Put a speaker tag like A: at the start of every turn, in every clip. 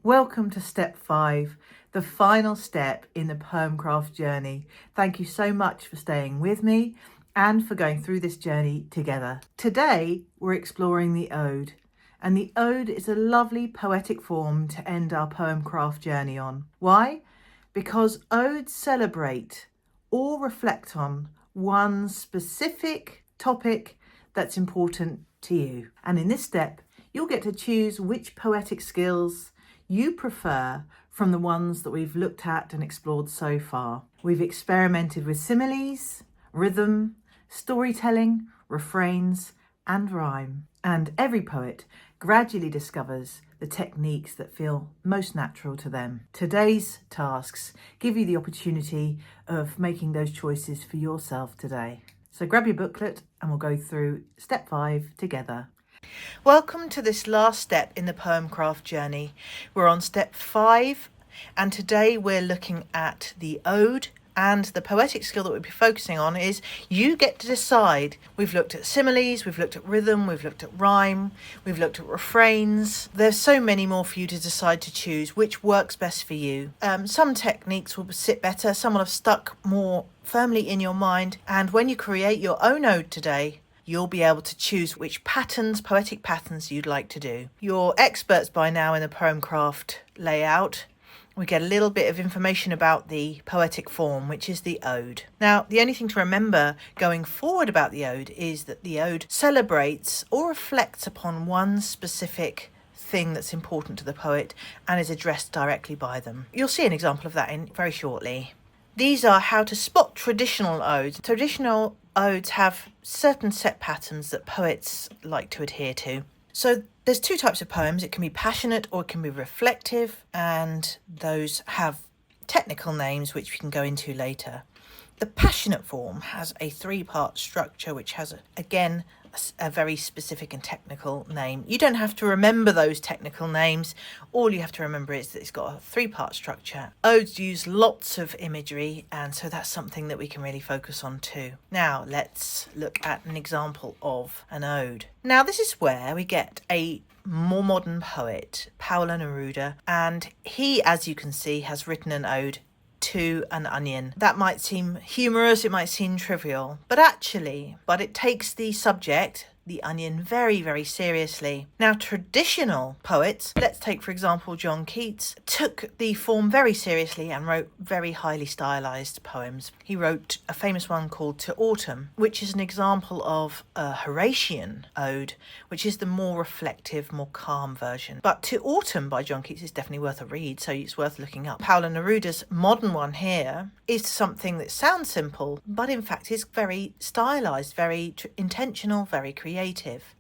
A: Welcome to step 5, the final step in the Poemcraft journey. Thank you so much for staying with me and for going through this journey together. Today, we're exploring the ode, and the ode is a lovely poetic form to end our Poemcraft journey on. Why? Because odes celebrate or reflect on one specific topic that's important to you. And in this step, you'll get to choose which poetic skills you prefer from the ones that we've looked at and explored so far. We've experimented with similes, rhythm, storytelling, refrains, and rhyme. And every poet gradually discovers the techniques that feel most natural to them. Today's tasks give you the opportunity of making those choices for yourself today. So grab your booklet and we'll go through step 5 together. Welcome to this last step in the Poemcraft journey. We're on step 5, and today we're looking at the ode, and the poetic skill that we'll be focusing on is you get to decide. We've looked at similes, we've looked at rhythm, we've looked at rhyme, we've looked at refrains. There's so many more for you to decide to choose which works best for you. Some techniques will sit better, some will have stuck more firmly in your mind, and when you create your own ode today, you'll be able to choose which patterns, poetic patterns you'd like to do. You're experts by now in the Poemcraft layout. We get a little bit of information about the poetic form, which is the ode. Now, the only thing to remember going forward about the ode is that the ode celebrates or reflects upon one specific thing that's important to the poet and is addressed directly by them. You'll see an example of that in very shortly. These are how to spot traditional odes. Traditional odes have certain set patterns that poets like to adhere to. So there's two types of poems. It can be passionate or it can be reflective, and those have technical names which we can go into later. The passionate form has a 3-part structure which has, again, a very specific and technical name. You don't have to remember those technical names. All you have to remember is that it's got a 3-part structure. Odes use lots of imagery, and so that's something that we can really focus on too. Now let's look at an example of an ode. Now this is where we get a more modern poet, Paolo Neruda, and he, as you can see, has written an ode to an onion. That might seem humorous, it might seem trivial, but it takes the subject, the onion, very, very seriously. Now, traditional poets, let's take for example John Keats, took the form very seriously and wrote very highly stylized poems. He wrote a famous one called To Autumn, which is an example of a Horatian ode, which is the more reflective, more calm version. But To Autumn by John Keats is definitely worth a read, so it's worth looking up. Paolo Neruda's modern one here is something that sounds simple, but in fact is very stylized, very intentional, very creative.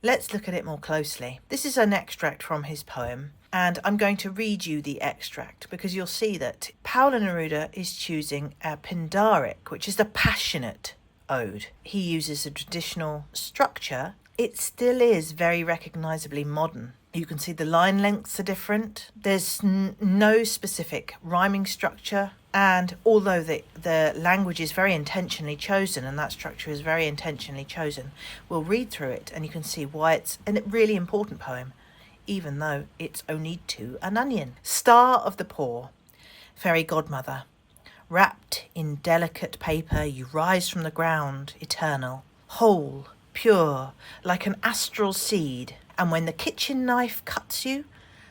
A: Let's look at it more closely. This is an extract from his poem, and I'm going to read you the extract because you'll see that Paolo Neruda is choosing a Pindaric, which is the passionate ode. He uses a traditional structure. It still is very recognisably modern. You can see the line lengths are different. There's no specific rhyming structure. And although the language is very intentionally chosen, and that structure is very intentionally chosen, we'll read through it and you can see why it's a really important poem, even though it's only to an onion. Star of the poor, fairy godmother, wrapped in delicate paper, you rise from the ground, eternal, whole, pure, like an astral seed. And when the kitchen knife cuts you,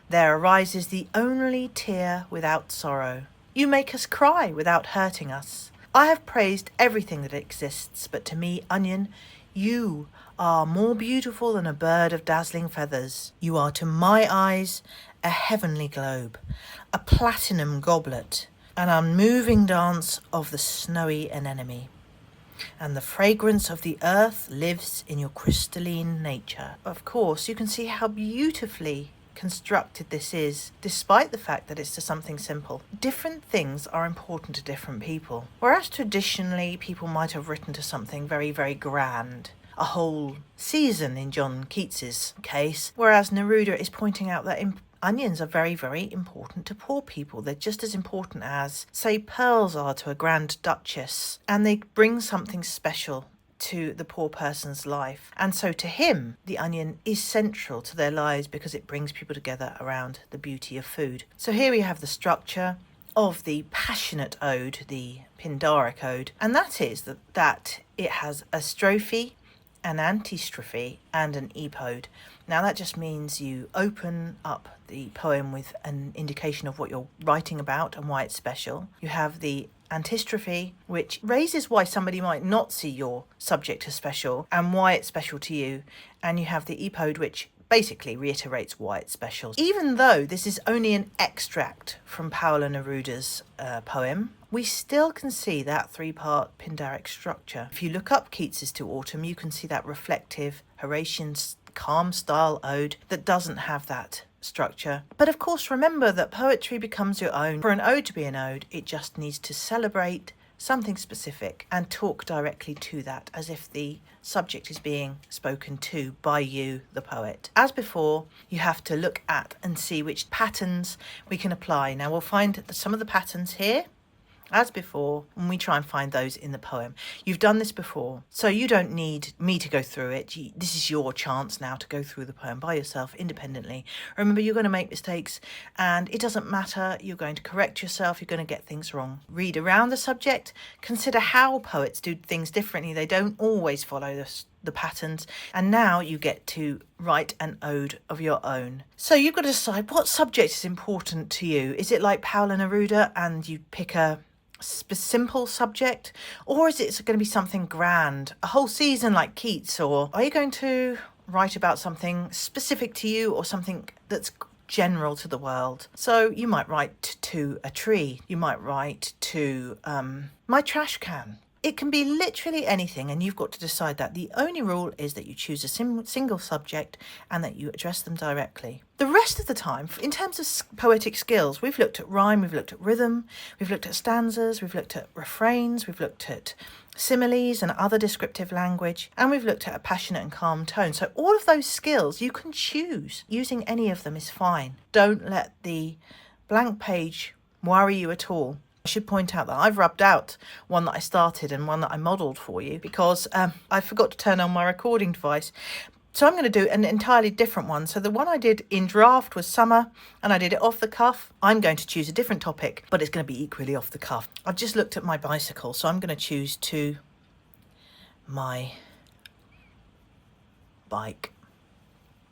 A: there arises the only tear without sorrow. You make us cry without hurting us. I have praised everything that exists, but to me, onion, you are more beautiful than a bird of dazzling feathers. You are to my eyes a heavenly globe, a platinum goblet, an unmoving dance of the snowy anemone. And the fragrance of the earth lives in your crystalline nature. Of course, you can see how beautifully constructed this is, despite the fact that it's to something simple. Different things are important to different people. Whereas traditionally people might have written to something very, very grand, a whole season in John Keats's case, whereas Neruda is pointing out that onions are very, very important to poor people. They're just as important as, say, pearls are to a grand duchess, and they bring something special to the poor person's life. And so to him, the onion is central to their lives because it brings people together around the beauty of food. So here we have the structure of the passionate ode, the Pindaric ode, and that is that it has a strophe, an antistrophe, and an epode. Now that just means you open up the poem with an indication of what you're writing about and why it's special. You have the antistrophe, which raises why somebody might not see your subject as special and why it's special to you. And you have the epode, which basically reiterates why it's special. Even though this is only an extract from Paolo Neruda's poem, we still can see that three-part Pindaric structure. If you look up Keats's To Autumn, you can see that reflective Horatian calm style ode that doesn't have that structure. But of course, remember that poetry becomes your own. For an ode to be an ode, it just needs to celebrate something specific and talk directly to that, as if the subject is being spoken to by you, the poet. As before, you have to look at and see which patterns we can apply. Now we'll find some of the patterns here, as before, when we try and find those in the poem. You've done this before, so you don't need me to go through it. This is your chance now to go through the poem by yourself, independently. Remember, you're going to make mistakes, and it doesn't matter. You're going to correct yourself. You're going to get things wrong. Read around the subject. Consider how poets do things differently. They don't always follow the patterns, and now you get to write an ode of your own. So you've got to decide what subject is important to you. Is it like Paolo Neruda and you pick a simple subject, or is it going to be something grand, a whole season like Keats? Or are you going to write about something specific to you or something that's general to the world? So you might write to a tree, you might write to my trash can. It can be literally anything, and you've got to decide that. The only rule is that you choose a single subject and that you address them directly. The rest of the time, in terms of poetic skills, we've looked at rhyme, we've looked at rhythm, we've looked at stanzas, we've looked at refrains, we've looked at similes and other descriptive language, and we've looked at a passionate and calm tone. So all of those skills you can choose. Using any of them is fine. Don't let the blank page worry you at all. I should point out that I've rubbed out one that I started and one that I modelled for you because I forgot to turn on my recording device. So I'm going to do an entirely different one. So the one I did in draft was summer, and I did it off the cuff. I'm going to choose a different topic, but it's going to be equally off the cuff. I've just looked at my bicycle, so I'm going to choose to my bike.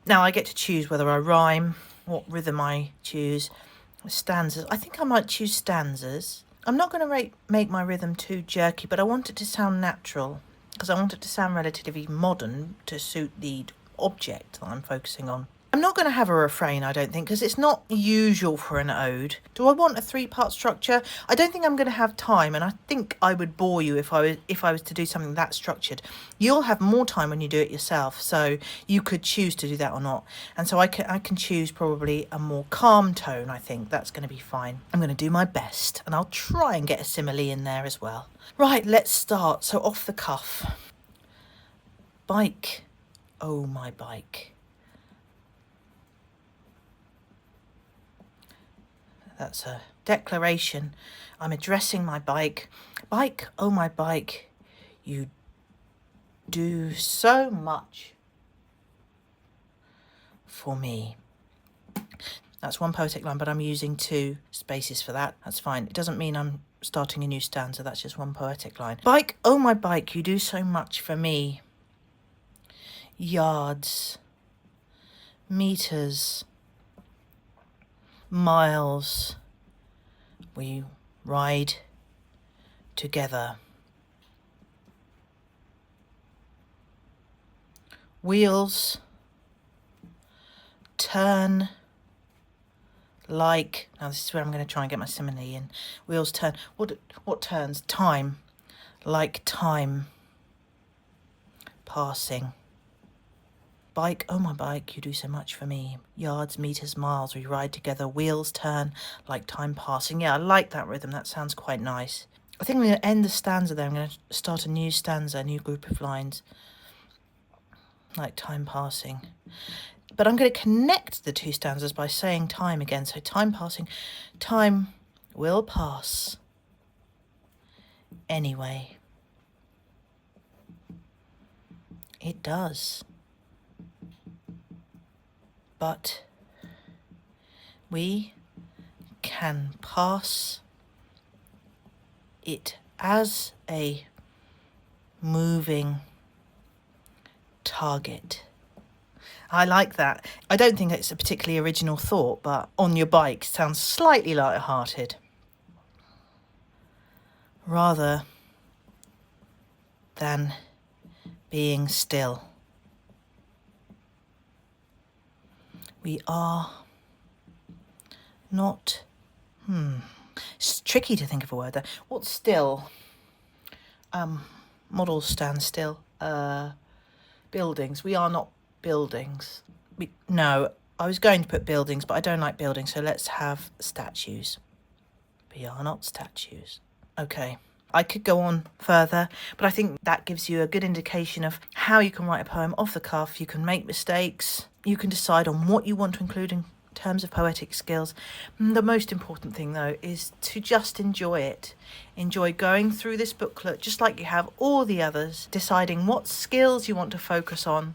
A: Now I get to choose whether I rhyme, what rhythm I choose, stanzas. I think I might choose stanzas. I'm not going to make my rhythm too jerky, but I want it to sound natural because I want it to sound relatively modern to suit the object that I'm focusing on. I'm not going to have a refrain, I don't think, because it's not usual for an ode. Do I want a three-part structure? I don't think I'm going to have time, and I think I would bore you if I was to do something that structured. You'll have more time when you do it yourself, so you could choose to do that or not. And so I can choose probably a more calm tone. I think that's going to be fine. I'm going to do my best, and I'll try and get a simile in there as well. Right, let's start. So off the cuff. Bike. Oh, my bike. That's a declaration. I'm addressing my bike. Bike, oh my bike, you do so much for me. That's one poetic line, but I'm using 2 spaces for that. That's fine. It doesn't mean I'm starting a new stanza. That's just one poetic line. Bike, oh my bike, you do so much for me. Yards, meters, miles, we ride together. Wheels turn like, now this is where I'm going to try and get my simile in. Wheels turn, what turns? Time, like time passing. Bike, oh my bike, you do so much for me. Yards, meters, miles, we ride together. Wheels turn like time passing. Yeah, I like that rhythm. That sounds quite nice. I think I'm going to end the stanza there. I'm going to start a new stanza, a new group of lines. Like time passing. But I'm going to connect the 2 stanzas by saying time again. So time passing. Time will pass anyway. It does. But we can pass it as a moving target. I like that. I don't think it's a particularly original thought, but on your bike sounds slightly light-hearted. Rather than being still. We are not... It's tricky to think of a word there. What's still? Models stand still. Buildings. We are not buildings. No, I was going to put buildings, but I don't like buildings, so let's have statues. We are not statues. Okay. I could go on further, but I think that gives you a good indication of how you can write a poem off the cuff. You can make mistakes. You can decide on what you want to include in terms of poetic skills. The most important thing, though, is to just enjoy it. Enjoy going through this booklet, just like you have all the others, deciding what skills you want to focus on,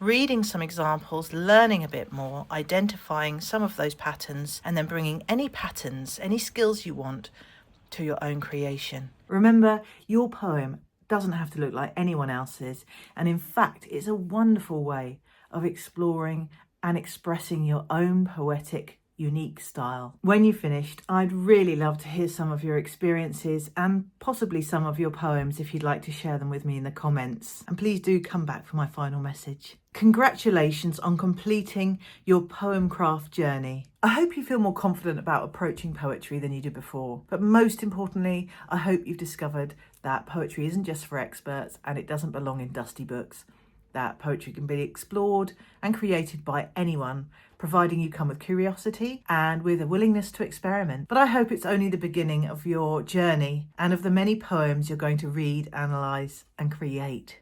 A: reading some examples, learning a bit more, identifying some of those patterns, and then bringing any patterns, any skills you want to your own creation. Remember, your poem doesn't have to look like anyone else's, and in fact, it's a wonderful way of exploring and expressing your own poetic, unique style. When you've finished, I'd really love to hear some of your experiences and possibly some of your poems if you'd like to share them with me in the comments. And please do come back for my final message. Congratulations on completing your Poemcraft journey. I hope you feel more confident about approaching poetry than you did before. But most importantly, I hope you've discovered that poetry isn't just for experts and it doesn't belong in dusty books. That poetry can be explored and created by anyone, providing you come with curiosity and with a willingness to experiment. But I hope it's only the beginning of your journey and of the many poems you're going to read, analyse and create.